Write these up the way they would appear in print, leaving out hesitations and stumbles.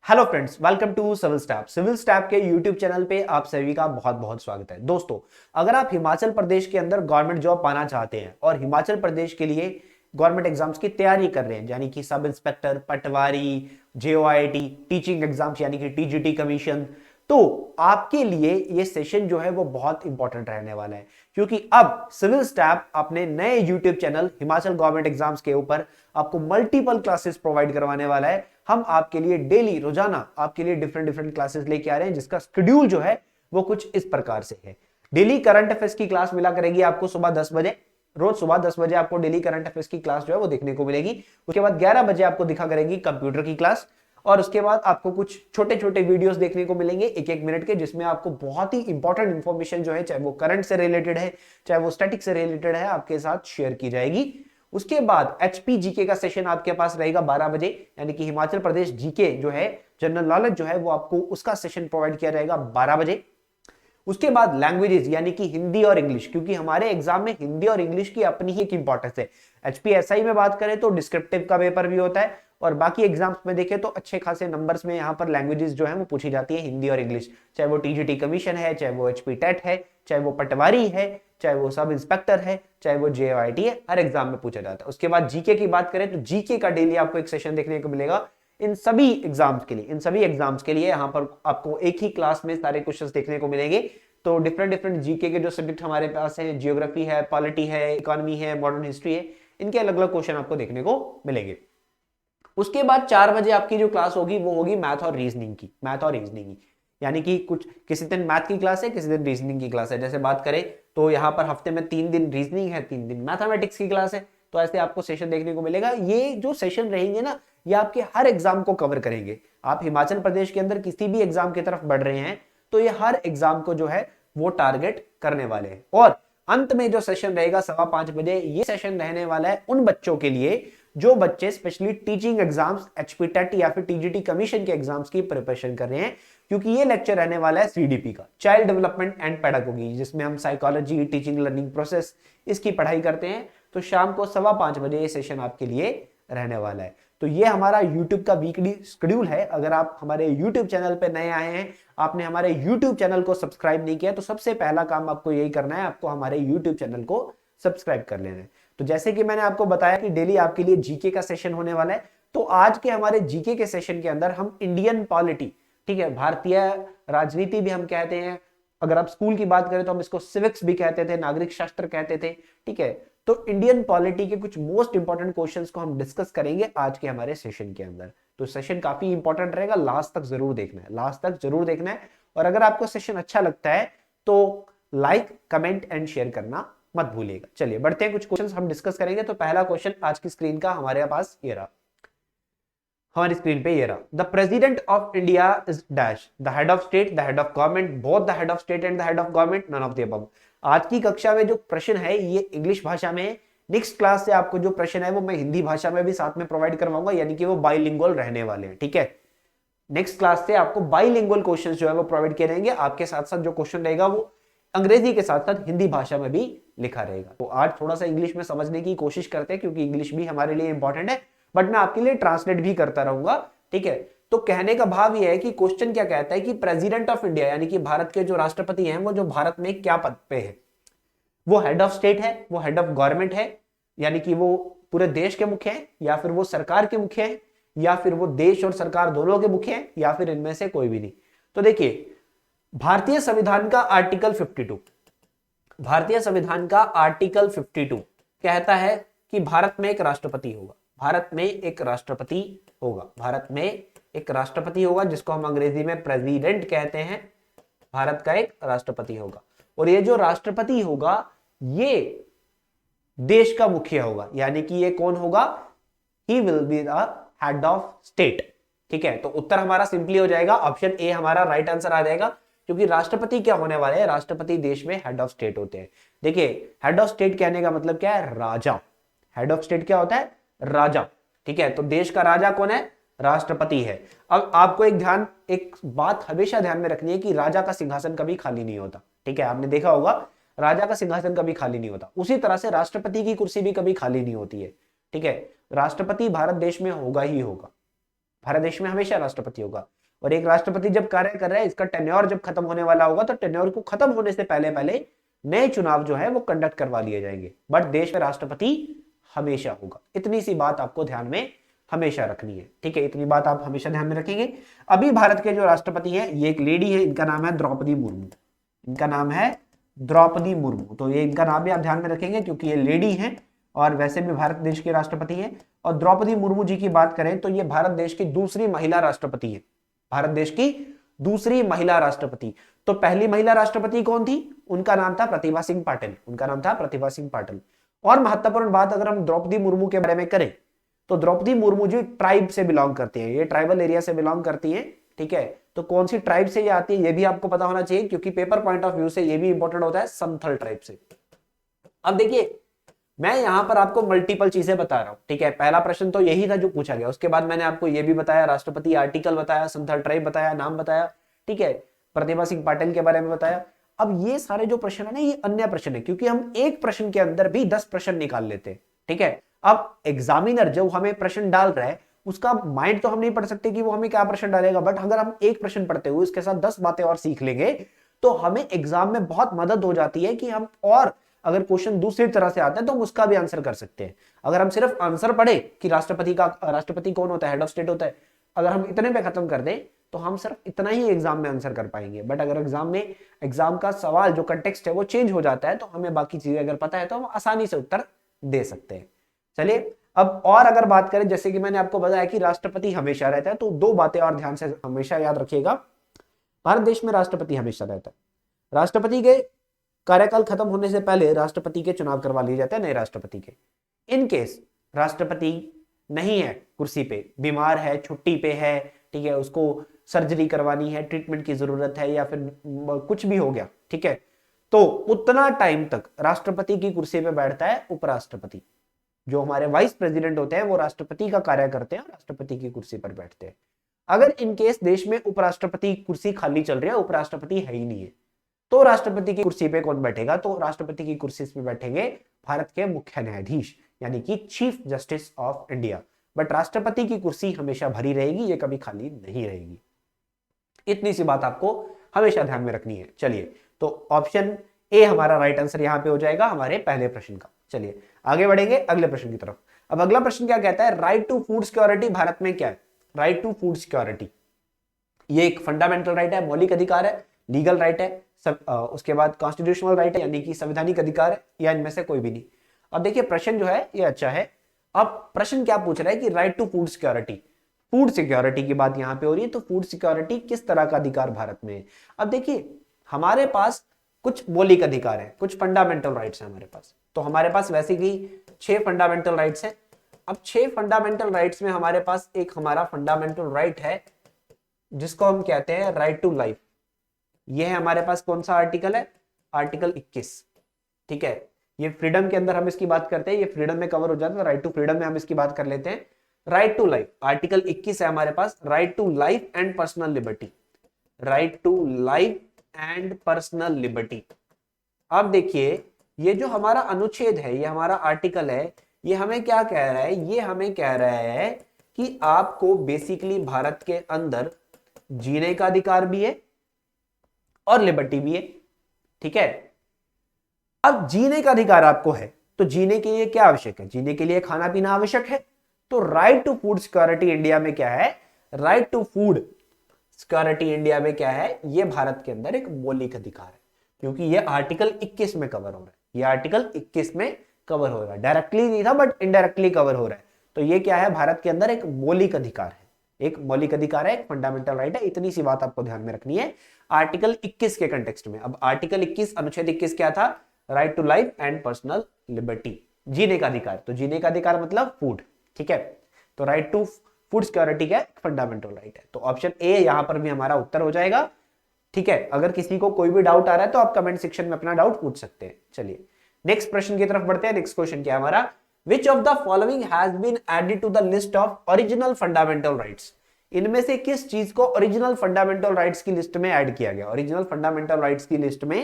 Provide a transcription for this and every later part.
Hello friends, welcome to civil step. Civil step के YouTube channel पे आप सभी का बहुत बहुत स्वागत है। दोस्तों, अगर आप हिमाचल प्रदेश के अंदर गवर्नमेंट जॉब पाना चाहते हैं और हिमाचल प्रदेश के लिए गवर्नमेंट एग्जाम्स की तैयारी कर रहे हैं, यानी कि सब इंस्पेक्टर, पटवारी, जेओआईटी, टीचिंग एग्जाम्स यानी कि टीजीटी कमीशन, तो आपके लिए ये सेशन जो है वो बहुत इंपॉर्टेंट रहने वाला है, क्योंकि अब सिविल स्टैप अपने नए YouTube channel Himachal government exams के ऊपर आपको मल्टीपल क्लासेस प्रोवाइड करवाने वाला है। हम आपके लिए डेली रोजाना आपके लिए डिफरेंट डिफरेंट क्लासेस लेके आ रहे हैं, जिसका शेड्यूल जो है वो कुछ इस प्रकार से है। डेली करंट अफेयर्स की क्लास मिला करेगी आपको सुबह 10 बजे, रोज सुबह 10 बजे आपको डेली करंट अफेयर्स की क्लास जो है वो देखने को मिलेगी। उसके बाद 11 बजे आपको दिखा करेगी कंप्यूटर की क्लास, और उसके बाद आपको कुछ छोटे छोटे वीडियोस देखने को मिलेंगे 1-1 मिनट के, जिसमें आपको बहुत ही इंपॉर्टेंट इंफॉर्मेशन जो है, चाहे वो करंट से रिलेटेड है, चाहे वो स्टैटिक से रिलेटेड है, आपके साथ शेयर की जाएगी। उसके बाद एचपी जीके का सेशन आपके पास रहेगा 12 बजे, यानी कि हिमाचल प्रदेश जीके जो है, जनरल नॉलेज जो है वो आपको उसका सेशन प्रोवाइड किया जाएगा 12 बजे। उसके बाद लैंग्वेजेस यानी कि हिंदी और इंग्लिश, क्योंकि हमारे एग्जाम में हिंदी और इंग्लिश की अपनी ही एक इंपॉर्टेंस है। एचपीएसआई में बात करें तो डिस्क्रिप्टिव का पेपर भी होता है, और बाकी एग्जाम्स में देखें तो अच्छे खासे नंबर्स में यहाँ पर लैंग्वेजेस जो है वो पूछी जाती है, हिंदी और इंग्लिश। चाहे वो टीजीटी कमीशन है, चाहे वो एचपी टेट है, चाहे वो पटवारी है, चाहे वो सब इंस्पेक्टर है, चाहे वो जेओआईटी है, हर एग्जाम में पूछा जाता है। उसके बाद जीके की बात करें तो जीके का डेली आपको एक सेशन देखने को मिलेगा इन सभी एग्जाम्स के लिए यहाँ पर आपको एक ही क्लास में सारे क्वेश्चंस देखने को मिलेंगे। तो डिफरेंट डिफरेंट जीके के जो सब्जेक्ट हमारे पास है, जियोग्राफी है, पॉलिटी है, इकोनॉमी है, मॉडर्न हिस्ट्री है, इनके अलग अलग क्वेश्चन आपको देखने को मिलेंगे। उसके बाद 4 बजे आपकी जो क्लास होगी वो होगी मैथ और रीजनिंग की, यानी कि कुछ किसी दिन मैथ की क्लास है, किसी दिन रीजनिंग की क्लास है। जैसे बात करें तो यहाँ पर हफ्ते में 3 दिन रीजनिंग है, 3 दिन मैथमेटिक्स की क्लास है, तो ऐसे आपको सेशन देखने को मिलेगा। ये जो सेशन रहेंगे ना, ये आपके हर एग्जाम को कवर करेंगे। आप हिमाचल प्रदेश के अंदर किसी भी एग्जाम की तरफ बढ़ रहे हैं तो ये हर एग्जाम को जो है वो टारगेट करने वाले हैं। और अंत में जो सेशन रहेगा 5:15 बजे, ये सेशन रहने वाला है उन बच्चों के लिए जो बच्चे specially teaching exams, HP TET या फिर टीजीटी कमीशन के एग्जाम्स की प्रिपरेशन कर रहे हैं, क्योंकि ये लेक्चर रहने वाला है सीडीपी का, चाइल्ड डेवलपमेंट एंड पेडागोगी, जिसमें हम साइकोलॉजी, टीचिंग लर्निंग प्रोसेस, इसकी पढ़ाई करते हैं। तो शाम को 5:15 बजे ये सेशन आपके लिए रहने वाला है। तो ये हमारा यूट्यूब का वीकली शेड्यूल है। अगर आप हमारे यूट्यूब चैनल पर नए आए हैं, आपने हमारे यूट्यूब चैनल को सब्सक्राइब नहीं किया, तो सबसे पहला काम आपको यही करना है, आपको हमारे यूट्यूब चैनल को सब्सक्राइब कर लेना है। तो जैसे कि मैंने आपको बताया कि डेली आपके लिए जीके का सेशन होने वाला है, तो आज के हमारे जीके के सेशन के अंदर हम इंडियन पॉलिटी, ठीक है, भारतीय राजनीति भी हम कहते हैं, अगर आप स्कूल की बात करें तो हम इसको सिविक्स भी कहते थे, नागरिक शास्त्र कहते थे, ठीक है। तो इंडियन पॉलिटी के कुछ मोस्ट इंपॉर्टेंट क्वेश्चंस को हम डिस्कस करेंगे आज के हमारे सेशन के अंदर। तो सेशन काफी इंपॉर्टेंट रहेगा, लास्ट तक जरूर देखना है। और अगर आपको सेशन अच्छा लगता है तो लाइक, कमेंट एंड शेयर करना मत भूलिएगा। चलिए बढ़ते हैं, कुछ क्वेश्चंस हम डिस्कस करेंगे। तो पहला क्वेश्चन आज की स्क्रीन का हमारे पास ये रहा, हमारी स्क्रीन पे ये रहा। The president of India is dash, the head of state, the head of government, both the head of state and the head of government, none of the above. आज की कक्षा में जो प्रश्न है ये इंग्लिश भाषा में है। नेक्स्ट क्लास से आपको जो प्रश्न है वो मैं हिंदी भाषा में भी साथ में प्रोवाइड करवाऊंगा, यानी कि वो बाइलिंगुअल रहने वाले हैं, ठीक है। नेक्स्ट क्लास से आपको बाइलिंगुअल क्वेश्चंस जो है वो प्रोवाइड किए रहेंगे, आपके साथ साथ जो क्वेश्चन रहेगा वो अंग्रेजी के साथ साथ हिंदी भाषा में भी लिखा रहेगा। तो आज थोड़ा सा इंग्लिश में समझने की कोशिश करते हैं, क्योंकि इंग्लिश भी हमारे लिए इंपॉर्टेंट है, बट मैं आपके लिए ट्रांसलेट भी करता रहूंगा, ठीक है। तो कहने का भाव यह है कि क्वेश्चन क्या कहता है कि प्रेसिडेंट ऑफ इंडिया यानी कि भारत के जो राष्ट्रपति हैं, वो जो भारत में क्या पद पे है, वो हेड ऑफ स्टेट है, वो हेड ऑफ गवर्नमेंट है, यानी कि वो पूरे देश के मुख्य हैं, या फिर वो सरकार के मुख्य हैं, या फिर वो देश और सरकार दोनों के मुख्य हैं, या फिर इनमें से कोई भी नहीं। तो देखिए, भारतीय संविधान का आर्टिकल 52 कहता है कि भारत में एक राष्ट्रपति होगा, जिसको हम अंग्रेजी में प्रेसिडेंट कहते हैं। भारत का एक राष्ट्रपति होगा, और ये जो राष्ट्रपति होगा ये देश का मुखिया होगा, यानी कि ये कौन होगा, he will be the head of state, ठीक है। तो उत्तर हमारा सिंपली हो जाएगा, ऑप्शन ए हमारा राइट आंसर आ जाएगा, क्योंकि राष्ट्रपति क्या होने वाले हैं, राष्ट्रपति देश में हेड ऑफ स्टेट होते हैं। देखिए, हेड ऑफ स्टेट कहने का मतलब क्या है, राजा। हेड ऑफ स्टेट क्या होता है, राजा, ठीक है। तो देश का राजा कौन है, राष्ट्रपति है। अब आपको एक बात हमेशा ध्यान में रखनी है कि राजा का सिंहासन कभी खाली नहीं होता, ठीक है। आपने देखा होगा राजा का सिंहासन कभी खाली नहीं होता, उसी तरह से राष्ट्रपति की कुर्सी भी कभी खाली नहीं होती है, ठीक है। राष्ट्रपति भारत देश में होगा ही होगा, भारत देश में हमेशा राष्ट्रपति होगा। और एक राष्ट्रपति जब कार्य कर रहा है, इसका टेन्योर जब खत्म होने वाला होगा तो टेन्योर को खत्म होने से पहले पहले नए चुनाव जो है वो कंडक्ट करवा लिए जाएंगे। बट देश में राष्ट्रपति हमेशा होगा। इतनी सी बात आपको ध्यान में हमेशा रखनी है, ठीक है, इतनी बात आप हमेशा ध्यान में रखेंगे। अभी भारत के जो राष्ट्रपति हैं ये एक लेडी है, इनका नाम है द्रौपदी मुर्मू। इनका नाम है द्रौपदी मुर्मू। तो ये इनका नाम भी आप ध्यान में रखेंगे क्योंकि ये लेडी हैं और वैसे भी भारत देश के राष्ट्रपति हैं। और द्रौपदी मुर्मू जी की बात करें तो ये भारत देश की दूसरी महिला राष्ट्रपति है। भारत देश की दूसरी महिला राष्ट्रपति। तो पहली महिला राष्ट्रपति कौन थी? उनका नाम था प्रतिभा सिंह पाटिल। उनका नाम था प्रतिभा सिंह पाटिल। और महत्वपूर्ण बात अगर हम द्रौपदी मुर्मू के बारे में करें तो द्रौपदी मुर्मू जी ट्राइब से बिलोंग करती हैं, ये ट्राइबल एरिया से बिलोंग करती हैं, ठीक है। तो कौन सी ट्राइब से ये आती है ये भी आपको पता होना चाहिए क्योंकि पेपर पॉइंट ऑफ व्यू से ये भी इंपॉर्टेंट होता है, संथल ट्राइब से। अब देखिए मैं यहां पर आपको मल्टीपल चीजें बता रहा हूं, ठीक है। पहला प्रश्न तो यही था जो पूछा गया, उसके बाद मैंने आपको ये भी बताया, राष्ट्रपति आर्टिकल बताया, संथल ट्राइब बताया, नाम बताया, ठीक है, प्रतिभा सिंह पाटिल के बारे में बताया। अब ये सारे जो प्रश्न है ना ये अन्य प्रश्न है क्योंकि हम एक प्रश्न के अंदर भी 10 प्रश्न निकाल लेते हैं, ठीक है। अब एग्जामिनर जो हमें प्रश्न डाल रहा है उसका माइंड तो हम नहीं पढ़ सकते कि वो हमें क्या प्रश्न डालेगा, बट अगर हम एक प्रश्न पढ़ते हुए उसके साथ 10 बातें और सीख लेंगे तो हमें एग्जाम में बहुत मदद हो जाती है कि हम और अगर क्वेश्चन दूसरी तरह से आता है तो हम उसका भी आंसर कर सकते हैं। अगर हम सिर्फ आंसर पढ़े कि राष्ट्रपति कौन होता है, हेड ऑफ स्टेट होता है, अगर हम इतने पे खत्म कर दें तो हम सिर्फ इतना ही एग्जाम में आंसर कर पाएंगे। बट अगर एग्जाम का सवाल जो कंटेक्स्ट है वो चेंज हो जाता है तो हमें बाकी चीजें अगर पता है तो हम आसानी से उत्तर दे सकते हैं। चलिए अब और अगर बात करें, जैसे कि मैंने आपको बताया कि राष्ट्रपति हमेशा रहता है, तो 2 बातें और ध्यान से हमेशा याद रखिएगा। भारत देश में राष्ट्रपति हमेशा रहता है। राष्ट्रपति के कार्यकाल खत्म होने से पहले राष्ट्रपति के चुनाव करवा लिए जाते हैं नए राष्ट्रपति के। इन केस राष्ट्रपति नहीं है कुर्सी पे, बीमार है, छुट्टी पे है, ठीक है, उसको सर्जरी करवानी है, ट्रीटमेंट की जरूरत है या फिर कुछ भी हो गया, ठीक है, तो उतना टाइम तक राष्ट्रपति की कुर्सी पे बैठता है उपराष्ट्रपति। जो हमारे वाइस प्रेसिडेंट होते हैं वो राष्ट्रपति का कार्य करते हैं और राष्ट्रपति की कुर्सी पर बैठते हैं। अगर इन केस देश में उपराष्ट्रपति कुर्सी खाली चल रही है, उपराष्ट्रपति है ही नहीं है, तो राष्ट्रपति की कुर्सी पे कौन बैठेगा? तो राष्ट्रपति की कुर्सी पे बैठेंगे भारत के मुख्य न्यायाधीश यानी कि chief justice of India. But राष्ट्रपति की कुर्सी हमेशा भरी रहेगी, ये कभी खाली नहीं रहेगी। इतनी सी बात आपको हमेशा ध्यान में रखनी है। चलिए तो ऑप्शन ए हमारा राइट आंसर यहां पे हो जाएगा हमारे पहले प्रश्न का। चलिए आगे बढ़ेंगे अगले प्रश्न की तरफ। अब अगला प्रश्न क्या कहता है? Right to food security Bharat में क्या है? राइट टू फूड सिक्योरिटी ये एक फंडामेंटल राइट है, मौलिक अधिकार है, लीगल राइट है, उसके बाद कॉन्स्टिट्यूशनल राइट है यानी कि संवैधानिक अधिकार है, या इनमें से कोई भी नहीं। अब देखिए प्रश्न जो है ये अच्छा है। अब प्रश्न क्या पूछ रहा है कि right to food security, food security की बात यहां पे हो रही है, तो फूड सिक्योरिटी किस तरह का अधिकार भारत में है? अब देखिए हमारे पास कुछ मौलिक अधिकार है, कुछ फंडामेंटल राइट्स है हमारे पास। तो हमारे पास वैसे ही 6 फंडामेंटल राइट्स है। अब 6 फंडामेंटल राइट्स में हमारे पास एक हमारा फंडामेंटल राइट है जिसको हम कहते हैं राइट टू लाइफ। ये है हमारे पास कौन सा आर्टिकल है? आर्टिकल 21, ठीक है। ये फ्रीडम के अंदर हम इसकी बात करते हैं, ये फ्रीडम में कवर हो जाता है, राइट टू फ्रीडम में हम इसकी बात कर लेते हैं। राइट टू लाइफ आर्टिकल 21 है हमारे पास, right to life and personal liberty, right to life and personal liberty. अब देखिए ये जो हमारा अनुच्छेद है, ये हमारा आर्टिकल है, ये हमें क्या कह रहा है? ये हमें कह रहा है कि आपको बेसिकली भारत के अंदर जीने का अधिकार भी है और लिबर्टी भी है, ठीक है। अब जीने का अधिकार आपको है तो जीने के लिए क्या आवश्यक है? जीने के लिए खाना पीना आवश्यक है। तो right to food security India में क्या है? Right to food security India में क्या है? ये भारत के अंदर एक मौलिक अधिकार है क्योंकि ये आर्टिकल 21 में कवर हो रहा है। ये आर्टिकल 21 में कवर हो रहा है, डायरेक्टली नहीं था बट इनडायरेक्टली कवर हो रहा है। तो ये क्या है? भारत के अंदर एक मौलिक अधिकार है, एक मौलिक अधिकार है, एक फंडामेंटल राइट है। इतनी सी बात आपको ध्यान में रखनी है आर्टिकल 21 के कंटेक्स्ट में। अब आर्टिकल 21 अनुच्छेद 21 क्या था? Right to life and personal liberty, जीने का अधिकार। तो जीने का अधिकार मतलब फूड, ठीक है। तो राइट टू फूड सिक्योरिटी क्या है? फंडामेंटल राइट है। तो ऑप्शन ए यहां पर भी हमारा उत्तर हो जाएगा, ठीक है। अगर किसी को कोई भी डाउट आ रहा है तो आप कमेंट सेक्शन में अपना डाउट पूछ सकते हैं। चलिए नेक्स्ट प्रश्न की तरफ बढ़ते हैं। नेक्स्ट क्वेश्चन क्या है हमारा? Which of the following has been added to the list of original fundamental rights? इनमें से किस चीज को ओरिजिनल फंडामेंटल राइट्स की लिस्ट में ऐड किया गया? ओरिजिनल फंडामेंटल राइट्स की लिस्ट में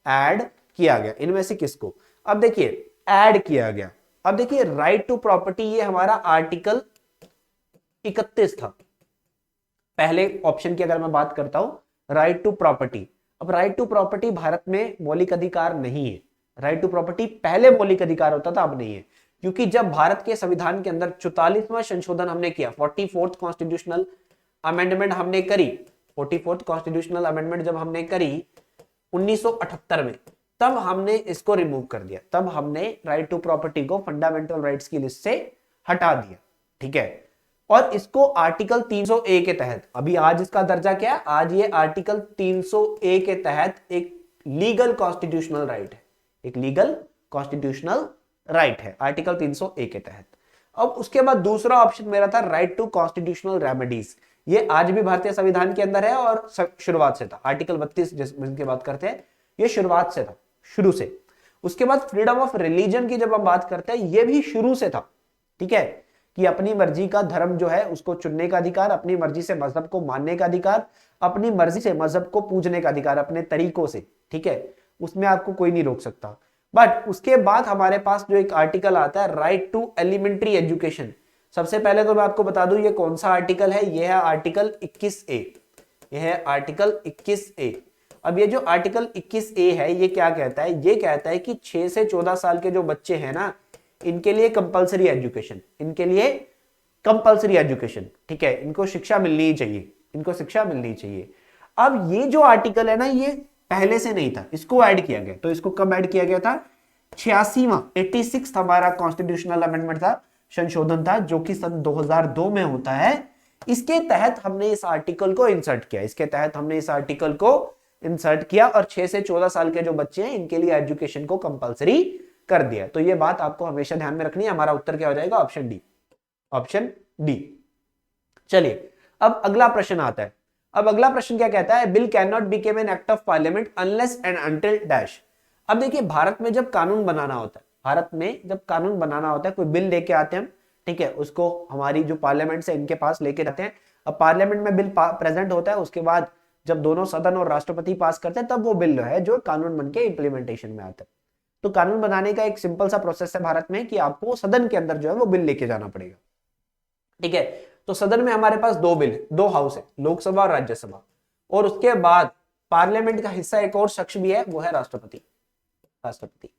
ऐड किया गया, इनमें से किसको? अब देखिए ऐड किया गया। अब देखिए राइट टू प्रॉपर्टी ये हमारा आर्टिकल 31 था, पहले ऑप्शन की अगर मैं बात करता हूं, राइट टू प्रॉपर्टी। अब राइट टू प्रॉपर्टी भारत में मौलिक अधिकार नहीं है। राइट टू प्रॉपर्टी पहले मौलिक अधिकार होता था, अब नहीं है, क्योंकि जब भारत के संविधान के अंदर 44वां संशोधन हमने किया, 44th कॉन्स्टिट्यूशनल अमेंडमेंट हमने करी, 44th कॉन्स्टिट्यूशनल अमेंडमेंट जब हमने करी 1978 में, तब हमने इसको रिमूव कर दिया। तब हमने राइट टू प्रॉपर्टी को फंडामेंटल राइट्स की लिस्ट से हटा दिया, ठीक है। और इसको आर्टिकल 300A के तहत, अभी आज इसका दर्जा क्या है, आज ये आर्टिकल 300A के तहत एक लीगल कॉन्स्टिट्यूशनल राइट है, एक लीगल कॉन्स्टिट्यूशनल राइट है आर्टिकल 300A के तहत। अब उसके बाद दूसरा ऑप्शन मेरा था राइट टू कॉन्स्टिट्यूशनल रेमेडीज। ये आज भी भारतीय संविधान के अंदर है और शुरुआत से था, आर्टिकल 32 जिसकी बात करते हैं, ये शुरुआत से था, शुरू से। उसके बाद फ्रीडम ऑफ रिलीजन की जब हम बात करते हैं, ये भी शुरू से था, ठीक है, कि अपनी मर्जी का धर्म जो है उसको चुनने का अधिकार, अपनी मर्जी से मजहब को मानने का अधिकार, अपनी मर्जी से मजहब को पूजने का अधिकार अपने तरीकों से, ठीक है, उसमें आपको कोई नहीं रोक सकता। बट उसके बाद हमारे पास जो एक आर्टिकल आता है, राइट टू एलिमेंट्री एजुकेशन। सबसे पहले तो मैं आपको बता दूं ये कौन सा आर्टिकल है, ये है आर्टिकल 21A, ये है आर्टिकल 21A। अब ये जो आर्टिकल 21A है, ये क्या कहता है, ये कहता है कि 6 से 14 साल के जो बच्चे हैं ना, इनके लिए कंपलसरी एजुकेशन, इनके लिए कंपलसरी एजुकेशन, ठीक है, इनको शिक्षा मिलनी ही चाहिए, इनको शिक्षा मिलनी चाहिए। अब ये जो आर्टिकल है ना, ये पहले से नहीं था, इसको ऐड किया गया। तो इसको कब ऐड किया गया था, 86वां 86 हमारा कॉन्स्टिट्यूशनल अमेंडमेंट था, संशोधन था, जो कि सन 2002 में होता है। इसके तहत हमने इस आर्टिकल को इंसर्ट किया, इसके तहत हमने इस आर्टिकल को इंसर्ट किया और 6 से 14 साल के जो बच्चे हैं इनके लिए एजुकेशन को कंपलसरी कर दिया। तो ये बात आपको हमेशा ध्यान में रखनी है। हमारा उत्तर क्या हो जाएगा, ऑप्शन डी, ऑप्शन डी। चलिए अब अगला प्रश्न आता है। अब अगला प्रश्न क्या कहता है, bill can not became an act of parliament unless and until dash. अब देखिए, भारत में जब कानून बनाना होता है, भारत में जब कानून बनाना होता है, कोई बिल लेके आते हैं हम, ठीक है, उसको हमारी जो पार्लियामेंट से इनके पास लेके जाते हैं। अब पार्लियामेंट में बिल प्रेजेंट होता है, उसके बाद जब दोनों सदन और राष्ट्रपति पास करते हैं, तब वो बिल है जो कानून बन के इंप्लीमेंटेशन में आता है। तो कानून बनाने का एक सिंपल सा प्रोसेस है भारत में कि आपको सदन के अंदर जो है वो बिल लेके जाना पड़ेगा, ठीक है। तो सदन में हमारे पास दो बिल, दो हाउस है, लोकसभा और राज्यसभा, और उसके बाद पार्लियामेंट का हिस्सा एक और शख्स भी है, वो है राष्ट्रपति, राष्ट्रपति।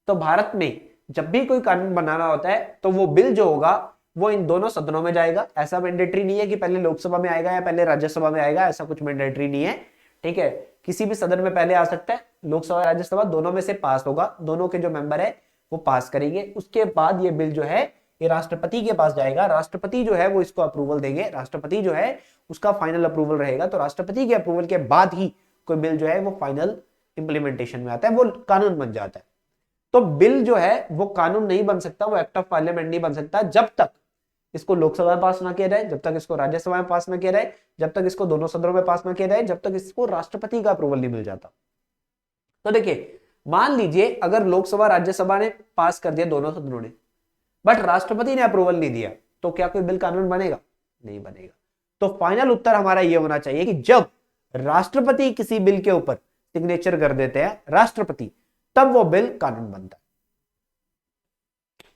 तो भारत में जब भी कोई कानून बनाना होता है तो वो बिल जो होगा वो इन दोनों सदनों में जाएगा। ऐसा मैंडेटरी नहीं है कि पहले लोकसभा में आएगा या पहले राज्यसभा में आएगा, ऐसा कुछ मैंडेटरी नहीं है, ठीक है। किसी भी सदन में पहले आ सकता है, लोकसभा राज्यसभा दोनों में से पास होगा, दोनों के जो मेंबर है वो पास करेंगे। उसके बाद ये बिल जो है ये राष्ट्रपति के पास जाएगा, राष्ट्रपति जो है वो इसको अप्रूवल देंगे, राष्ट्रपति जो है उसका फाइनल अप्रूवल रहेगा। तो राष्ट्रपति के अप्रूवल के बाद ही कोई बिल जो है वो फाइनल इंप्लीमेंटेशन में आता है, वो कानून बन जाता है। तो बिल जो है वो कानून नहीं बन सकता, वो एक्ट ऑफ पार्लियामेंट नहीं बन सकता जब तक इसको लोकसभा में पास ना किया जाए, जब तक इसको राज्यसभा में पास ना किया जाए, जब तक इसको दोनों सदनों में पास ना किया जाए, जब तक इसको राष्ट्रपति का अप्रूवल नहीं मिल जाता। तो देखिए, मान लीजिए अगर लोकसभा राज्यसभा ने पास कर दिया दोनों सदनों ने, बट राष्ट्रपति ने अप्रूवल नहीं दिया, तो क्या कोई बिल कानून बनेगा? नहीं बनेगा। तो फाइनल उत्तर हमारा यह होना चाहिए कि जब राष्ट्रपति किसी बिल के ऊपर सिग्नेचर कर देते हैं, राष्ट्रपति, तब वो बिल कानून बनता है।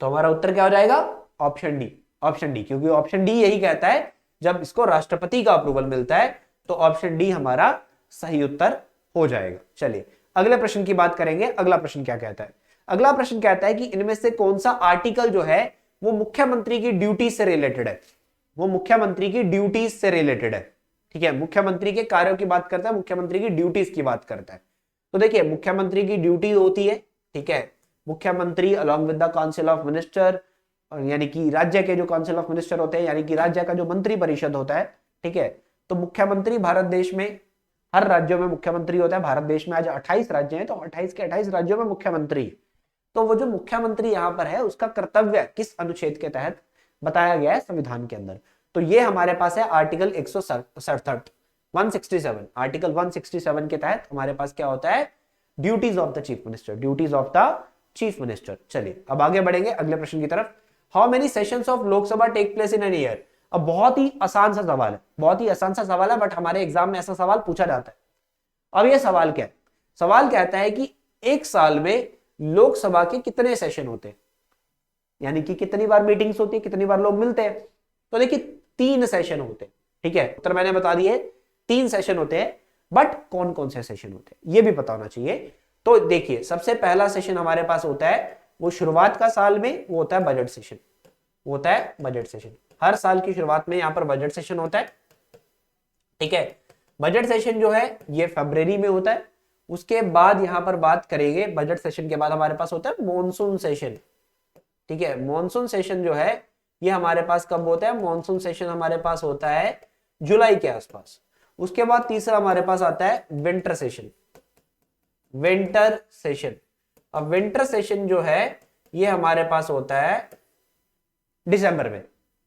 तो हमारा उत्तर क्या हो जाएगा? ऑप्शन डी, ऑप्शन डी, क्योंकि ऑप्शन डी यही कहता है जब इसको राष्ट्रपति का अप्रूवल मिलता है, तो ऑप्शन डी हमारा सही उत्तर हो जाएगा। चलिए अगले प्रश्न की बात करेंगे। अगला प्रश्न क्या कहता है? अगला प्रश्न कहता है कि इनमें से कौन सा आर्टिकल जो है वो मुख्यमंत्री की ड्यूटी से रिलेटेड है, वो मुख्यमंत्री की ड्यूटीज से रिलेटेड है, ठीक है, मुख्यमंत्री के कार्यों की बात करता है, मुख्यमंत्री की ड्यूटीज की बात करता है। तो देखिए, मुख्यमंत्री की ड्यूटी होती है, ठीक है, मुख्यमंत्री along with the council of minister, यानी कि राज्य के जो काउंसिल ऑफ मिनिस्टर होते हैं, यानी कि राज्य का जो मंत्री परिषद होता है, ठीक है। तो मुख्यमंत्री भारत देश में हर राज्यों में मुख्यमंत्री होता है। भारत देश में आज 28 राज्य हैं, तो 28 के 28 राज्यों में मुख्यमंत्री। तो वो जो मुख्यमंत्री यहां पर है, उसका कर्तव्य किस अनुच्छेद के तहत बताया गया है संविधान के अंदर? तो ये हमारे पास है आर्टिकल 167, आर्टिकल 167 के तहत हमारे पास क्या होता है? Duties of the chief minister, duties of the chief minister. चलिए अब आगे बढ़ेंगे अगले प्रश्न की तरफ। How many sessions of Lok Sabha take place in an year? अब बहुत ही आसान सा सवाल है, बहुत ही आसान सा सवाल है, बट हमारे एग्जाम में ऐसा सवाल पूछा जाता है। अब ये सवाल क्या है? सवाल कहता है कि एक साल में लोकसभा के कितने सेशन होते हैं, यानी कि कितनी बार मीटिंग्स होती है, कितनी बार लोग मिलते हैं। तो देखिए 3 सेशन होते हैं, ठीक है, उत्तर मैंने बता दिए, 3 सेशन होते हैं, बट कौन कौन से सेशन होते हैं ये भी पता होना चाहिए। तो देखिए, सबसे पहला सेशन हमारे पास होता है वो शुरुआत का साल में, वो होता है बजट सेशन, वो होता है बजट सेशन। हर साल की शुरुआत में यहां पर बजट सेशन होता है, ठीक है। बजट सेशन जो है ये फरवरी में होता है। उसके बाद यहां पर बात करेंगे, बजट सेशन के बाद हमारे पास होता है मॉनसून सेशन, ठीक है। मॉनसून सेशन जो है ये हमारे पास कब होता है, मॉनसून सेशन हमारे पास होता है जुलाई के आसपास। उसके बाद तीसरा हमारे पास आता है विंटर सेशन, विंटर सेशन। अब विंटर सेशन जो है ये हमारे पास होता है दिसंबर में,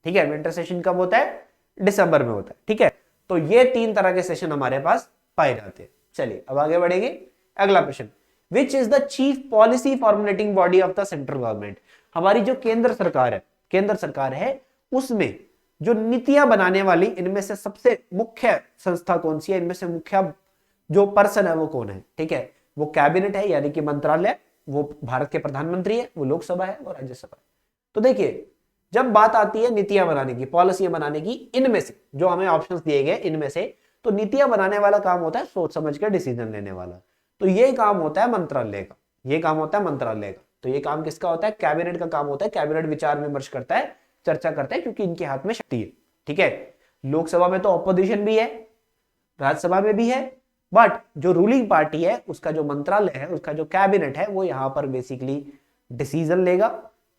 ठीक है। विंटर सेशन कब होता है, दिसंबर में होता है, ठीक है। तो ये 3 तरह के सेशन हमारे पास पाए जाते हैं। चलिए अब आगे बढ़ेंगे। अगला प्रश्न, which is the chief policy formulating body of the central government. हमारी जो केंद्र सरकार है उसमें जो नीतियां बनाने वाली इनमें से सबसे मुख्य संस्था कौन सी है, इनमें से मुख्य जो पर्सन है वो कौन है, ठीक है। वो कैबिनेट है यानी कि मंत्रालय, वो भारत के प्रधानमंत्री है, वो लोकसभा है, वो राज्यसभा है। तो देखिए, जब बात आती है नीतियां बनाने की, पॉलिसियां बनाने की, इनमें से जो हमें ऑप्शंस दिए गए इनमें से, तो नीतियां बनाने वाला काम होता है सोच समझ कर डिसीजन लेने वाला। तो ये काम होता है मंत्रालय का, ये काम होता है मंत्रालय का। तो ये काम किसका होता है, कैबिनेट का काम होता है। कैबिनेट विचार विमर्श करता है, चर्चा करता है, क्योंकि इनके हाथ में शक्ति है, ठीक है। लोकसभा में तो ऑपोजिशन भी है, राज्यसभा में भी है, बट जो रूलिंग पार्टी है उसका जो मंत्रालय है, उसका जो कैबिनेट है, वो यहां पर बेसिकली डिसीजन लेगा,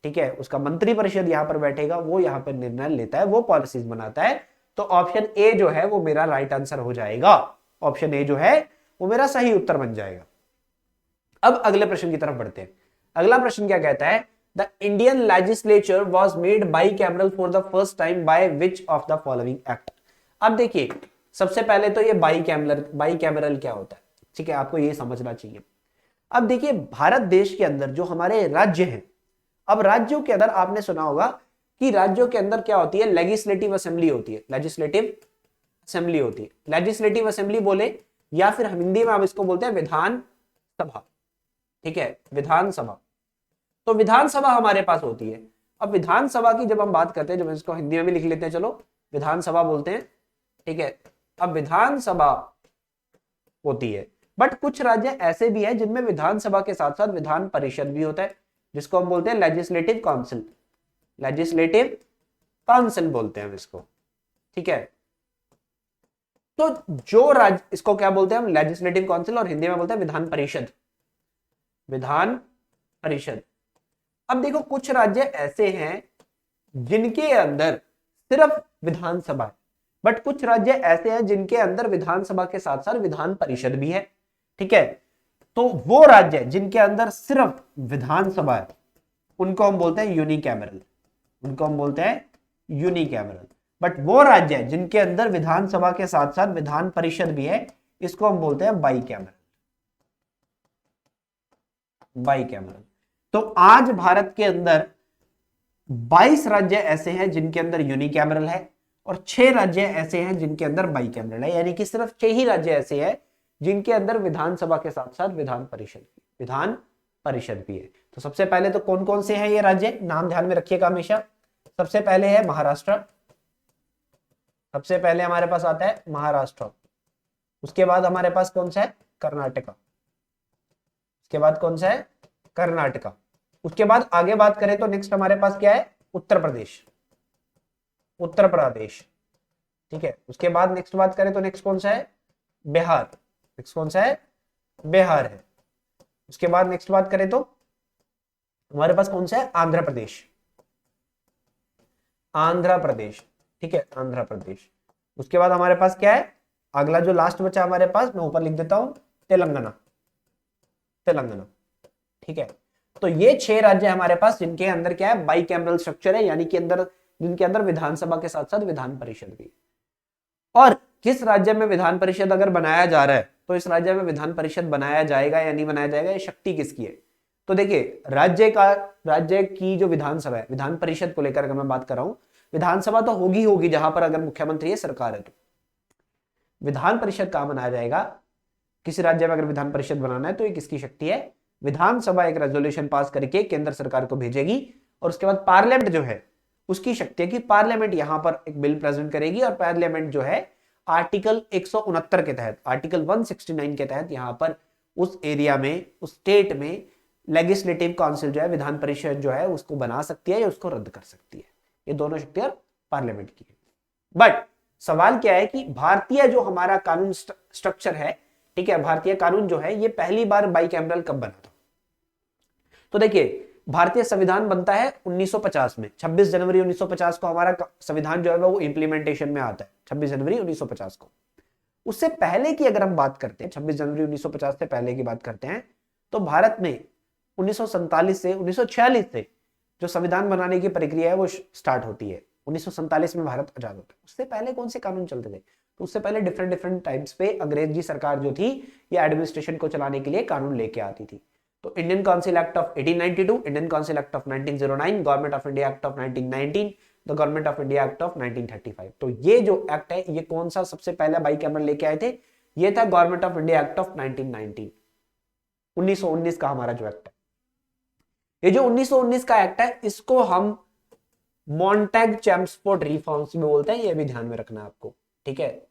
ठीक है। उसका मंत्री परिषद यहां पर बैठेगा, वो यहां पर निर्णय लेता है, वो पॉलिसीज बनाता है। तो ऑप्शन ए जो है वो मेरा राइट आंसर हो जाएगा, ऑप्शन ए जो है वो मेरा सही उत्तर बन जाएगा। अब अगले प्रश्न की तरफ बढ़ते हैं। अगला प्रश्न क्या कहता है, the Indian legislature was made bicameral for the first time by which of the following act. अब देखिए, सबसे पहले तो ये बाईकैमरल क्या होता है, ठीक है, आपको ये समझना चाहिए। अब देखिए, भारत देश के अंदर जो हमारे राज्य हैं, अब राज्यों के अंदर आपने सुना होगा कि राज्यों के अंदर क्या होती है, लेजिस्लेटिव असेंबली होती है, लेजिस्लेटिव असेंबली होती है। लेजिस्लेटिव असेंबली बोले या फिर हिंदी में हम इसको बोलते हैं विधान सभा, ठीक है, विधानसभा। तो विधानसभा हमारे पास होती है। अब विधानसभा की जब हम बात करते हैं, जब इसको हिंदी में भी लिख लेते हैं, चलो विधानसभा बोलते हैं, ठीक है। अब विधानसभा होती है, बट कुछ राज्य ऐसे भी हैं जिनमें विधानसभा के साथ साथ विधान परिषद भी होता है, जिसको हम बोलते हैं लेजिस्लेटिव काउंसिल, लेजिस्लेटिव काउंसिल बोलते हैं हम इसको, ठीक है। तो जो राज्य, इसको क्या बोलते हैं हम, लेजिस्लेटिव काउंसिल, और हिंदी में बोलते हैं विधान परिषद, विधान परिषद। अब देखो, कुछ राज्य ऐसे हैं जिनके अंदर सिर्फ विधानसभा है, बट कुछ राज्य ऐसे हैं जिनके अंदर विधानसभा के साथ साथ विधान परिषद भी है, ठीक है। तो वो राज्य जिनके अंदर सिर्फ विधानसभा है उनको हम बोलते हैं यूनिकैमरल, उनको हम बोलते हैं यूनिकैमरल। बट वो राज्य जिनके अंदर विधानसभा के साथ साथ विधान परिषद भी है, इसको हम बोलते हैं बाईकैमरल, बाईकैमरल। तो आज भारत के अंदर 22 राज्य ऐसे हैं जिनके अंदर यूनिकैमरल है, और 6 राज्य ऐसे हैं जिनके अंदर बाईकैमरल है, यानी कि सिर्फ 6 ही राज्य ऐसे हैं जिनके अंदर विधानसभा के साथ साथ विधान परिषद भी है। तो सबसे पहले तो कौन कौन से हैं ये राज्य, नाम ध्यान में रखिएगा हमेशा। सबसे पहले है महाराष्ट्र, सबसे पहले हमारे पास आता है महाराष्ट्र। उसके बाद हमारे पास कौन सा है, कर्नाटका। उसके बाद कौन सा है, कर्नाटका। उसके बाद आगे बात करें तो नेक्स्ट हमारे पास क्या है, उत्तर प्रदेश, उत्तर प्रदेश, ठीक है। उसके बाद नेक्स्ट बात करें तो नेक्स्ट कौन सा है, बिहार। नेक्स्ट कौन सा है, बिहार है। उसके बाद नेक्स्ट बात करें तो हमारे पास कौन सा है, आंध्र प्रदेश, आंध्र प्रदेश, ठीक है, आंध्र प्रदेश। उसके बाद हमारे पास क्या है, अगला जो लास्ट बचा हमारे पास, मैं ऊपर लिख देता हूं, तेलंगाना, तेलंगाना, ठीक है। तो ये 6 राज्य हमारे पास जिनके अंदर क्या है, बाईकैमरल स्ट्रक्चर है, यानी कि अंदर, जिनके अंदर विधानसभा के साथ साथ विधान परिषद भी। और किस राज्य में विधान परिषद अगर बनाया जा रहा है तो इस राज्य में विधान परिषद बनाया जाएगा या नहीं बनाया जाएगा, ये शक्ति किसकी है। तो देखिए, राज्य की जो विधानसभा है, विधान परिषद को लेकर अगर मैं बात कर रहा हूं, विधानसभा तो होगी जहां पर अगर मुख्यमंत्री है, सरकार है, तो विधान परिषद कहां बनाया जाएगा, किसी राज्य में अगर विधान परिषद बनाना है तो ये किसकी शक्ति है, विधानसभा एक रेजोल्यूशन पास करके केंद्र सरकार को भेजेगी, और उसके बाद पार्लियामेंट जो है उसकी शक्ति है कि पार्लियामेंट यहां पर एक बिल प्रेजेंट करेगी और पार्लियामेंट जो है आर्टिकल 169 के तहत, आर्टिकल 169 के तहत यहां पर उस एरिया में, उस स्टेट में लेजिस्लेटिव काउंसिल जो है, विधान परिषद जो है, उसको बना सकती है या उसको रद्द कर सकती है। ये दोनों शक्तियां पार्लियामेंट की है। बट सवाल क्या है कि भारतीय जो हमारा कानून स्ट्रक्चर है, ठीक है, भारतीय कानून जो है ये पहली बार बाइकैमरल कब बना था? तो देखिए भारतीय संविधान बनता है 1950 में, 26 जनवरी 1950 को हमारा संविधान जो है वो इम्प्लीमेंटेशन में आता है, 26 जनवरी 1950 को। उससे पहले की अगर हम बात करते हैं, 26 जनवरी 1950 से पहले की बात करते हैं, तो भारत में 1947 से 1946 से जो संविधान बनाने की प्रक्रिया है वो स्टार्ट होती है। 1947 में भारत आजाद होता है। उससे पहले कौन से कानून चलते थे? तो उससे पहले डिफरेंट डिफरेंट टाइप्स पे अंग्रेजी सरकार जो थी ये एडमिनिस्ट्रेशन को चलाने के लिए कानून लेके आती थी। तो Indian council act of 1892, Indian council act of 1909, government of India act of 1919, the government of India act of 1935। तो ये जो एक्ट है ये कौन सा सबसे पहला बाइकैमरल लेके आए थे? ये था government of India act of 1919, 1919 का हमारा जो एक्ट है। ये जो 1919 का एक्ट है इसको हम मॉन्टेग चेम्सफोर्ड रिफॉर्म्स भी बोलते हैं, ये भी ध्यान में रखना है आपको, ठीक है।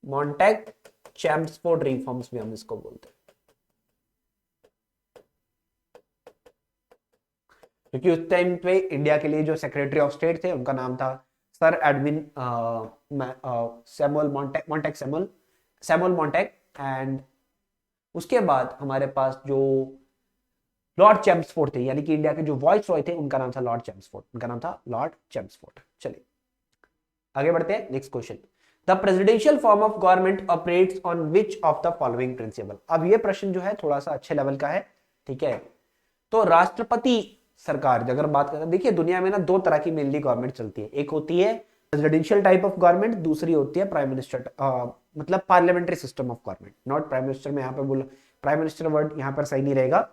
मॉन्टेग चेम्सफोर्ड रिफॉर्म्स भी हम इसको बोलते हैं, क्योंकि उस टाइम पे इंडिया के लिए जो सेक्रेटरी ऑफ स्टेट थे उनका नाम था sir Edwin Samuel Montague. And उसके बाद हमारे पास जो लॉर्ड चेम्सफोर्ड थे, यानी कि इंडिया के जो वॉइस रॉय थे, उनका नाम था लॉर्ड चेम्सफोर्ड, उनका नाम था लॉर्ड चेम्सफोर्ड। चलिए आगे बढ़ते हैं, next question. The presidential form of government operates on which of the following principle? अब ये प्रश्न जो है थोड़ा सा अच्छे लेवल का है, ठीक है। तो राष्ट्रपति सरकार अगर बात करें, देखिए दुनिया में ना दो तरह की मेनली गवर्नमेंट चलती है, एक होती है प्रेसिडेंशियल टाइप ऑफ गवर्नमेंट, दूसरी होती है प्राइम मिनिस्टर, मतलब parliamentary system of government. Not prime minister में यहाँ पे बोला, प्राइम मिनिस्टर वर्ड यहाँ पर सही नहीं रहेगा।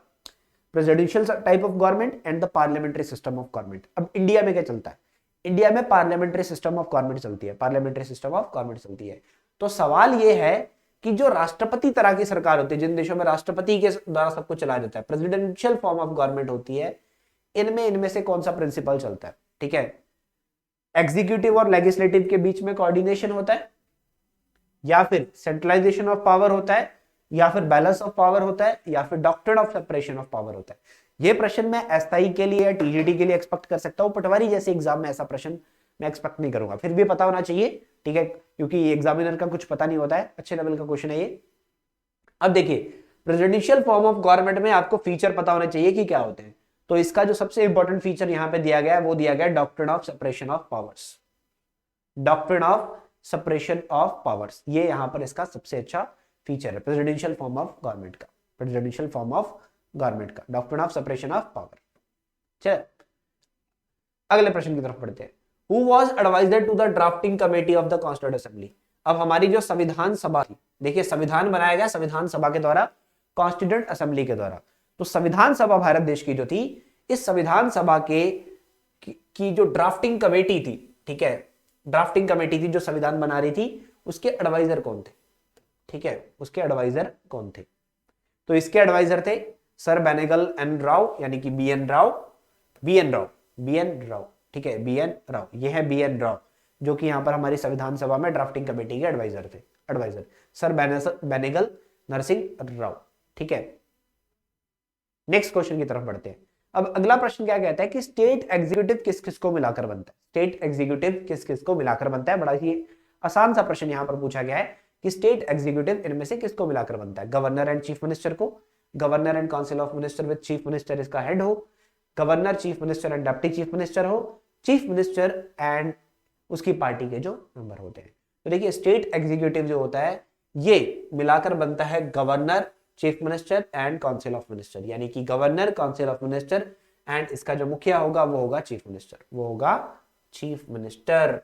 Presidential type of government and the parliamentary system of government. अब इंडिया में क्या चलता है? इंडिया में पार्लियामेंट्री सिस्टम ऑफ गवर्नमेंट चलती है, पार्लियामेंट्री सिस्टम ऑफ गवर्नमेंट चलती है। तो सवाल ये है कि जो राष्ट्रपति तरह की सरकार होती है, जिन देशों में राष्ट्रपति के द्वारा सब कुछ चलाया जाता है, प्रेसिडेंशियल फॉर्म ऑफ गवर्नमेंट होती है, इनमें से कौन सा प्रिंसिपल चलता है? ठीक है, एग्जीक्यूटिव और लेजिस्लेटिव के बीच में कोऑर्डिनेशन होता है, या फिर सेंट्रलाइजेशन ऑफ पावर होता है, या फिर बैलेंस ऑफ पावर होता है, या फिर doctrine of separation of power होता है। ये प्रश्न मैं एसआई के लिए या टीजीटी के लिए एक्सपेक्ट कर सकता हूं, पटवारी जैसे एग्जाम में ऐसा प्रश्न मैं एक्सपेक्ट नहीं करूंगा, फिर भी पता होना चाहिए, ठीक है, क्योंकि एग्जामिनर का कुछ पता नहीं होता है, अच्छे लेवल का क्वेश्चन है ये। अब देखिए प्रेसिडेंशियल फॉर्म ऑफ गवर्नमेंट में आपको फीचर पता होना चाहिए कि क्या होते हैं। तो इसका जो सबसे इंपॉर्टेंट फीचर यहां पे दिया गया है वो दिया गया doctrine of separation of powers, doctrine of separation of powers, ये यहां पर इसका सबसे अच्छा फीचर है प्रेसिडेंशियल फॉर्म ऑफ गवर्नमेंट का, प्रेसिडेंशियल फॉर्म ऑफ गवर्नमेंट का doctrine of separation of power. चलिए अगले प्रश्न की तरफ बढ़ते हैं। Who was advisor to the drafting committee of the Constituent Assembly? अब हमारी जो संविधान सभा थी, देखिए संविधान बनाया गया संविधान सभा के द्वारा, कॉन्स्टिट्यूएंट असेंबली के द्वारा। तो संविधान सभा भारत देश की जो थी, इस संविधान सभा की जो ड्राफ्टिंग कमेटी थी, ठीक है, ड्राफ्टिंग कमेटी थी जो संविधान बना रही थी, उसके एडवाइजर कौन थे? ठीक है, उसके एडवाइजर कौन थे? तो इसके एडवाइजर थे सर बेनेगल एन राव, यानी कि बी एन राव, ठीक है, बी एन राव, ये है बी एन राव, जो कि यहां पर हमारी संविधान सभा में ड्राफ्टिंग कमेटी के एडवाइजर थे, एडवाइजर सर बेनेगल नरसिंह राव। ठीक है, नेक्स्ट क्वेश्चन की तरफ बढ़ते हैं। अब अगला प्रश्न क्या कहता है कि स्टेट एग्जीक्यूटिव किस किस को मिलाकर बनता है? स्टेट एग्जीक्यूटिव किस किस को मिलाकर बनता है? बड़ा ही आसान सा प्रश्न यहां पर पूछा गया है कि स्टेट एग्जीक्यूटिव इनमें से किसको मिलाकर बनता है? गवर्नर एंड चीफ मिनिस्टर को, governor and council of minister with chief minister इसका हेड हो, governor, chief minister and deputy chief minister हो, चीफ मिनिस्टर एंड उसकी पार्टी के जो मेंबर होते हैं। तो देखिए स्टेट एग्जीक्यूटिव जो होता है ये मिलाकर बनता है governor, chief minister and council of minister, यानी कि governor, council of minister and इसका जो मुखिया होगा वो होगा चीफ मिनिस्टर, वो होगा चीफ मिनिस्टर।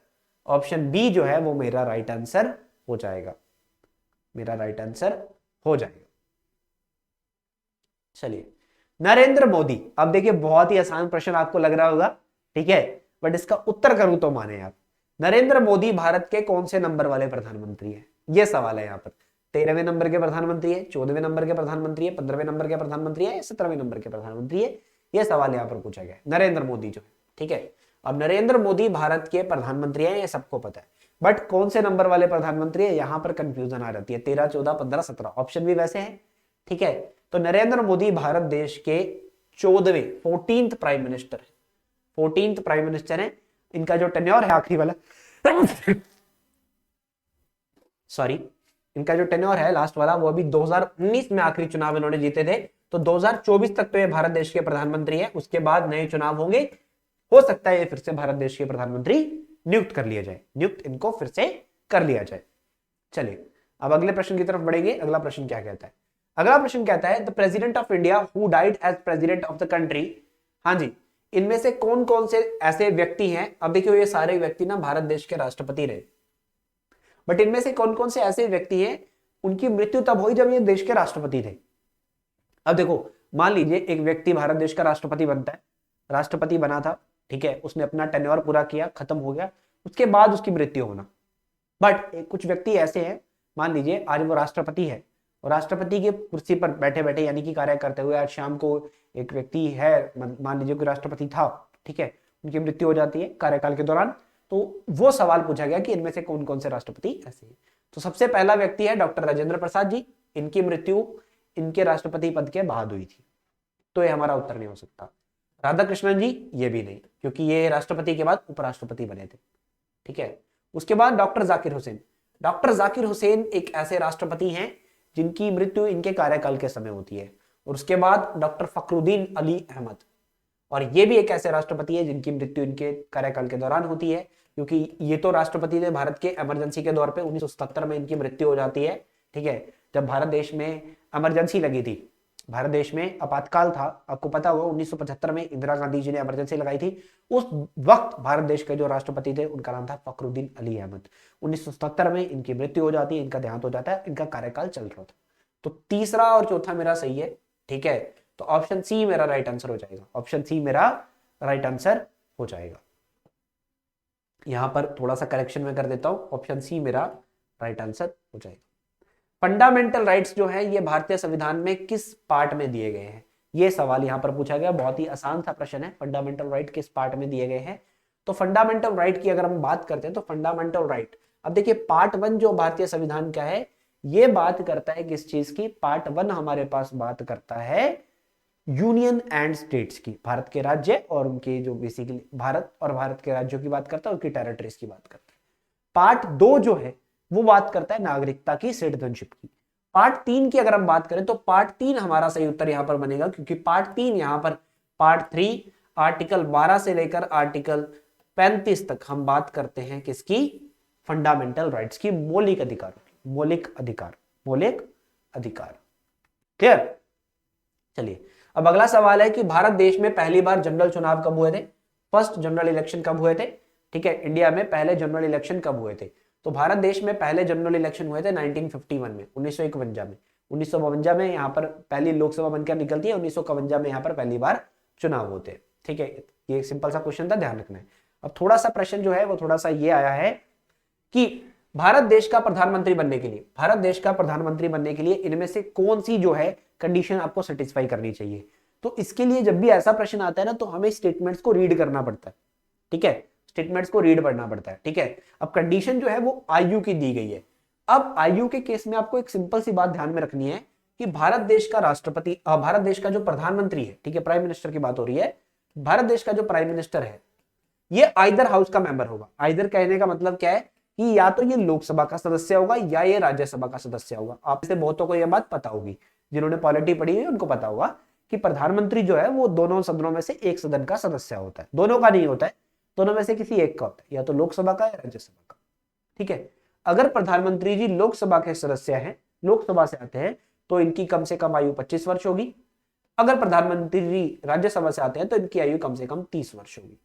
ऑप्शन बी जो है वो मेरा राइट आंसर हो जाएगा, मेरा राइट आंसर हो जाएगा। चलिए नरेंद्र मोदी, अब देखिए बहुत ही आसान प्रश्न आपको लग रहा होगा, ठीक है, बट इसका उत्तर करूं तो माने आप, नरेंद्र मोदी भारत के कौन से नंबर वाले प्रधानमंत्री है? यह सवाल है यहाँ पर। 13वें नंबर के प्रधानमंत्री है, 14वें नंबर के प्रधानमंत्री है, 15वें नंबर के प्रधानमंत्री है, 17वें नंबर के प्रधानमंत्री है? यह सवाल यहाँ पर पूछा गया है। नरेंद्र मोदी जो है, ठीक है, अब नरेंद्र मोदी भारत के प्रधानमंत्री हैं, ये सबको पता है, बट कौन से नंबर वाले प्रधानमंत्री है, यहां पर कंफ्यूजन आ जाती है। 13, 14, 15, 17 ऑप्शन भी वैसे हैं, ठीक है। तो नरेंद्र मोदी भारत देश के 14वें 14th प्राइम मिनिस्टर है, 14th प्राइम मिनिस्टर है। इनका जो टेन्योर है आखिरी वाला सॉरी, इनका जो टेन्योर है लास्ट वाला, वो अभी 2019 में आखिरी चुनाव इन्होंने जीते थे। तो 2024 तक तो ये भारत देश के प्रधानमंत्री है, उसके बाद नए चुनाव होंगे, हो सकता है ये फिर से भारत देश के प्रधानमंत्री नियुक्त कर लिया जाए, नियुक्त इनको फिर से कर लिया जाए। चलिए अब अगले प्रश्न की तरफ बढ़ेंगे। अगला प्रश्न क्या कहता है? अगला प्रश्न कहता है the president of India who died as president of the country. हाँ जी, इनमें से कौन कौन से ऐसे व्यक्ति हैं? अब देखियो ये सारे व्यक्ति ना भारत देश के राष्ट्रपति रहे, बट इनमें से कौन कौन से ऐसे व्यक्ति हैं उनकी मृत्यु तब हुई जब ये देश के राष्ट्रपति थे। अब देखो, मान लीजिए एक व्यक्ति भारत देश का राष्ट्रपति बनता है, राष्ट्रपति बना था, ठीक है, उसने अपना टेन्योर पूरा किया, खत्म हो गया, उसके बाद उसकी मृत्यु होना। बट कुछ व्यक्ति ऐसे हैं, मान लीजिए आज वो राष्ट्रपति है और राष्ट्रपति के कुर्सी पर बैठे बैठे यानी कि कार्य करते हुए आज शाम को एक व्यक्ति है, मान लीजिए कोई राष्ट्रपति था, ठीक है, उनकी मृत्यु हो जाती है कार्यकाल के दौरान। तो वो सवाल पूछा गया कि इनमें से कौन कौन से राष्ट्रपति ऐसे हैं। तो सबसे पहला व्यक्ति है डॉक्टर राजेंद्र प्रसाद जी, इनकी मृत्यु इनके राष्ट्रपति पद के बाद हुई थी, तो ये हमारा उत्तर नहीं हो सकता। राधाकृष्णन जी, ये भी नहीं, क्योंकि ये राष्ट्रपति के बाद उपराष्ट्रपति बने थे, ठीक है। उसके बाद डॉक्टर जाकिर हुसैन, डॉक्टर जाकिर हुसैन एक ऐसे राष्ट्रपति हैं जिनकी मृत्यु इनके कार्यकाल के समय होती है। और उसके बाद डॉक्टर फखरुद्दीन अली अहमद, और ये भी एक ऐसे राष्ट्रपति है जिनकी मृत्यु इनके कार्यकाल के दौरान होती है, क्योंकि ये तो राष्ट्रपति थे भारत के इमरजेंसी के दौर पे 1977 में इनकी मृत्यु हो जाती है, ठीक है। जब भारत देश में इमरजेंसी लगी थी, भारत देश में आपातकाल था, आपको पता होगा 1975 में इंदिरा गांधी जी ने इमरजेंसी लगाई थी। उस वक्त भारत देश के जो राष्ट्रपति थे उनका नाम था फखरुद्दीन अली अहमद। 1977 में इनकी मृत्यु हो जाती है, इनका देहांत हो जाता है, इनका कार्यकाल चल रहा था। तो तीसरा और चौथा मेरा सही है, ठीक है। तो ऑप्शन सी मेरा राइट आंसर हो जाएगा, ऑप्शन सी मेरा राइट आंसर हो जाएगा। यहां पर थोड़ा सा करेक्शन में कर देता हूं, ऑप्शन सी मेरा राइट आंसर हो जाएगा। फंडामेंटल राइट्स जो है ये भारतीय संविधान में किस पार्ट में दिए गए हैं? ये सवाल यहां पर पूछा गया, बहुत ही आसान सा प्रश्न है। फंडामेंटल राइट किस पार्ट में दिए गए हैं? तो फंडामेंटल राइट की अगर हम बात करते हैं तो फंडामेंटल राइट, अब देखिए पार्ट 1 जो भारतीय संविधान का है ये बात करता है किस चीज की? पार्ट 1 हमारे पास बात करता है यूनियन एंड स्टेट्स की, भारत के राज्य और उनके जो बेसिकली भारत और भारत के राज्यों की बात करता है, उनकी टेरिटरीज की बात करता है। पार्ट 2 जो है वो बात करता है नागरिकता की, सिटीजनशिप की। पार्ट 3 की अगर हम बात करें तो पार्ट 3 हमारा सही उत्तर यहां पर बनेगा, क्योंकि पार्ट 3 यहां पर पार्ट 3 आर्टिकल 12 से लेकर आर्टिकल 35 तक हम बात करते हैं किसकी? फंडामेंटल राइट्स की, मौलिक अधिकार, मौलिक अधिकार, मौलिक अधिकार। क्लियर? चलिए अब अगला सवाल है कि भारत देश में पहली बार जनरल चुनाव कब हुए थे? फर्स्ट जनरल इलेक्शन कब हुए थे? ठीक है, इंडिया में पहले जनरल इलेक्शन कब हुए थे? तो भारत देश में पहले जनरल इलेक्शन हुए थे 1951 में, 1951 में। 1952 में यहाँ पर पहली लोकसभा बनकर निकलती है, 1951 में यहाँ पर पहली बार चुनाव होते हैं, ठीक है। ये एक सिंपल सा क्वेश्चन था, ध्यान रखना है। अब थोड़ा सा प्रश्न जो है वो थोड़ा सा ये आया है कि भारत देश का प्रधानमंत्री बनने के लिए, भारत देश का प्रधानमंत्री बनने के लिए इनमें से कौन सी जो है कंडीशन आपको सेटिस्फाई करनी चाहिए? तो इसके लिए जब भी ऐसा प्रश्न आता है ना तो हमें स्टेटमेंट्स को रीड करना पड़ता है, ठीक है, स्टेटमेंट्स को रीड करना पड़ता है, ठीक है। अब कंडीशन जो है वो आयु की दी गई है। अब आयु के केस में आपको एक सिंपल सी बात ध्यान में रखनी है कि भारत देश का राष्ट्रपति, भारत देश का जो प्रधानमंत्री है, ठीक है, प्राइम मिनिस्टर की बात हो रही है, भारत देश का जो प्राइम मिनिस्टर है ये आइदर हाउस का मेंबर होगा। आइदर कहने का मतलब क्या है कि या तो ये लोकसभा का सदस्य होगा या ये राज्यसभा का सदस्य होगा। आप से बहुतों को यह बात पता होगी, जिन्होंने पॉलिटी पढ़ी है उनको पता होगा कि प्रधानमंत्री जो है वो दोनों सदनों में से एक सदन का सदस्य होता है, दोनों का नहीं होता है, दोनों में से किसी एक का होता है, या तो लोकसभा का या राज्यसभा का, ठीक है। अगर प्रधानमंत्री जी लोकसभा के सदस्य हैं, लोकसभा से आते हैं, तो इनकी कम से कम आयु 25 वर्ष होगी। अगर प्रधानमंत्री जी राज्यसभा से आते हैं तो इनकी आयु कम से कम 30 वर्ष होगी।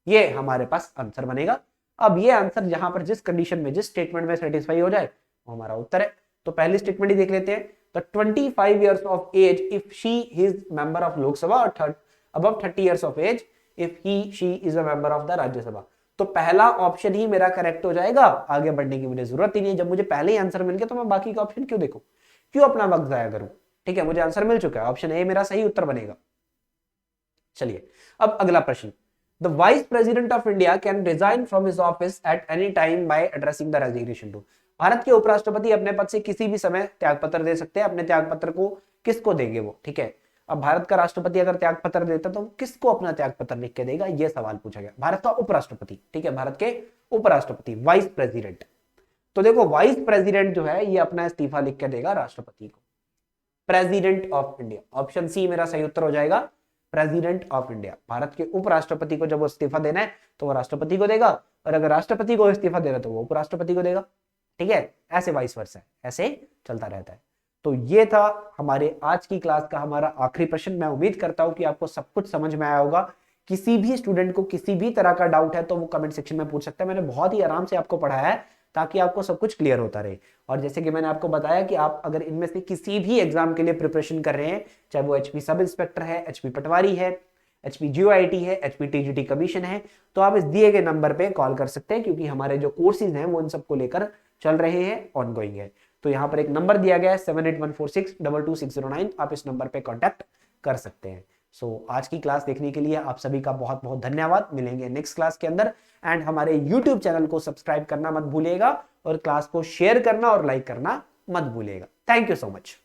ये हमारे पास आंसर बनेगा। अब ये आंसर जहां पर जिस कंडीशन में, जिस स्टेटमेंट में सेटिस्फाई हो जाए वो हमारा उत्तर है। तो पहली स्टेटमेंट ही देख लेते हैं। The 25 years of age if she is member of Lok Sabha, और above 30 years of age if she is a member of the Rajya Sabha। तो पहला ऑप्शन ही मेरा करेक्ट हो जाएगा, आगे बढ़ने की मुझे जरूरत ही नहीं है। जब मुझे पहले ही आंसर मिल गया तो मैं बाकी का ऑप्शन क्यों देखूं, क्यों अपना वक्त जाया करूं, ठीक है। मुझे आंसर मिल चुका है, ऑप्शन ए मेरा सही उत्तर बनेगा। चलिए अब अगला प्रश्न, the vice president of India can resign from his office at any time by addressing the resignation to. Bharat के उपराष्ट्रपति अपने पद से किसी भी समय त्यागपत्र दे सकते हैं। अपने त्यागपत्र को किसको देंगे वो, ठीक है। अब भारत का राष्ट्रपति अगर त्यागपत्र देता तो किसको अपना त्यागपत्र लिख के देगा, ये सवाल पूछा गया। भारत का उपराष्ट्रपति, ठीक है, भारत के उपराष्ट्रपति, वाइस प्रेसिडेंट। तो देखो वाइस प्रेसिडेंट जो है ये अपना इस्तीफा लिख के देगा राष्ट्रपति को। President of India, option C मेरा सही उत्तर हो जाएगा, प्रेसिडेंट ऑफ इंडिया। भारत के उपराष्ट्रपति को जब वो इस्तीफा देना है तो वो राष्ट्रपति को देगा, और अगर राष्ट्रपति को इस्तीफा देना तो वो उपराष्ट्रपति को देगा, ठीक है। ऐसे वाइस वर्सा है, ऐसे चलता रहता है। तो ये था हमारे आज की क्लास का हमारा आखिरी प्रश्न। मैं उम्मीद करता हूं कि आपको सब कुछ समझ में आया होगा। किसी भी स्टूडेंट को किसी भी तरह का डाउट है तो वो कमेंट सेक्शन में पूछ सकता है। मैंने बहुत ही आराम से आपको पढ़ाया है ताकि आपको सब कुछ क्लियर होता रहे। और जैसे कि मैंने आपको बताया कि आप अगर इनमें से किसी भी एग्जाम के लिए प्रिपरेशन कर रहे हैं, चाहे वो एचपी सब इंस्पेक्टर है, एचपी पटवारी है, एचपी जीओआईटी है, एचपी टीजीटी कमीशन है, तो आप इस दिए गए नंबर पे कॉल कर सकते हैं, क्योंकि हमारे जो कोर्सेज हैं वो इन सबको लेकर चल रहे हैं, ऑनगोइंग है। तो यहाँ पर एक नंबर दिया गया है 7814622609, आप इस नंबर पे कांटेक्ट कर सकते हैं। सो आज की क्लास देखने के लिए आप सभी का बहुत बहुत धन्यवाद। मिलेंगे नेक्स्ट क्लास के अंदर। एंड हमारे YouTube चैनल को सब्सक्राइब करना मत भूलिएगा, और क्लास को शेयर करना और लाइक करना मत भूलिएगा। Thank you so much.